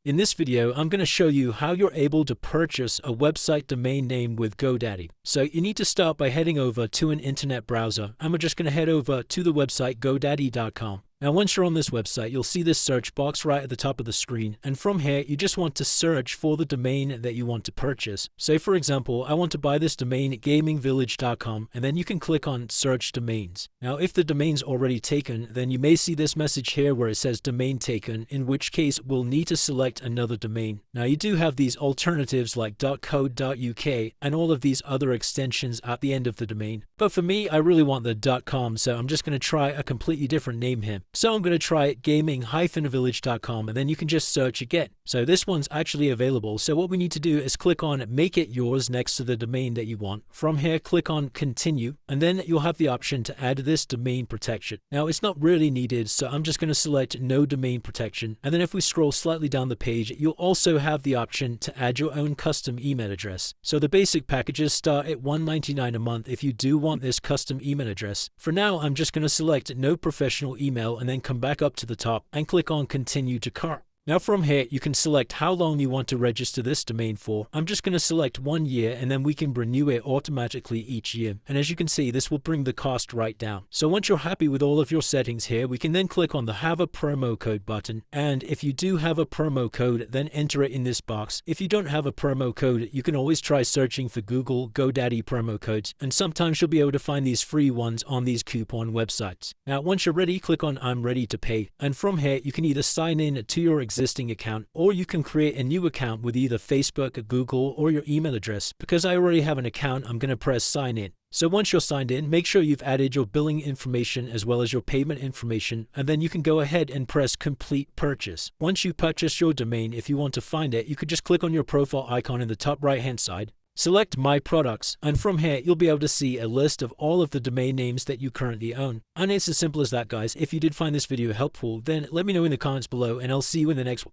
In this video, I'm going to show you how you're able to purchase a website domain name with GoDaddy. So you need to start by heading over to an internet browser, and we're just going to head over to the website GoDaddy.com. Now, once you're on this website, you'll see this search box right at the top of the screen. And from here, you just want to search for the domain that you want to purchase. Say, for example, I want to buy this domain gamingvillage.com, and then you can click on search domains. Now, if the domain's already taken, then you may see this message here where it says domain taken, in which case we'll need to select another domain. Now, you do have these alternatives like .co.uk and all of these other extensions at the end of the domain. But for me, I really want the .com, so I'm just going to try a completely different name here. So I'm going to try gaming-village.com, and then you can just search again. So this one's actually available. So what we need to do is click on make it yours next to the domain that you want. From here, click on continue, and then you'll have the option to add this domain protection. Now it's not really needed, so I'm just going to select no domain protection. And then if we scroll slightly down the page, you'll also have the option to add your own custom email address. So the basic packages start at $1.99 a month if you do want this custom email address. For now, I'm just going to select no professional email and then come back up to the top and click on continue to cart. Now from here, you can select how long you want to register this domain for. I'm just going to select 1 year, and then we can renew it automatically each year. And as you can see, this will bring the cost right down. So once you're happy with all of your settings here, we can then click on the have a promo code button. And if you do have a promo code, then enter it in this box. If you don't have a promo code, you can always try searching for Google GoDaddy promo codes. And sometimes you'll be able to find these free ones on these coupon websites. Now, once you're ready, click on I'm ready to pay. And from here, you can either sign in to your existing account, or you can create a new account with either Facebook, Google, or your email address. Because I already have an account, I'm going to press sign in. So once you're signed in, make sure you've added your billing information as well as your payment information, and then you can go ahead and press complete purchase. Once you purchase your domain, if you want to find it, you could just click on your profile icon in the top right hand side. Select My Products, and from here, you'll be able to see a list of all of the domain names that you currently own. And it's as simple as that, guys. If you did find this video helpful, then let me know in the comments below, and I'll see you in the next one.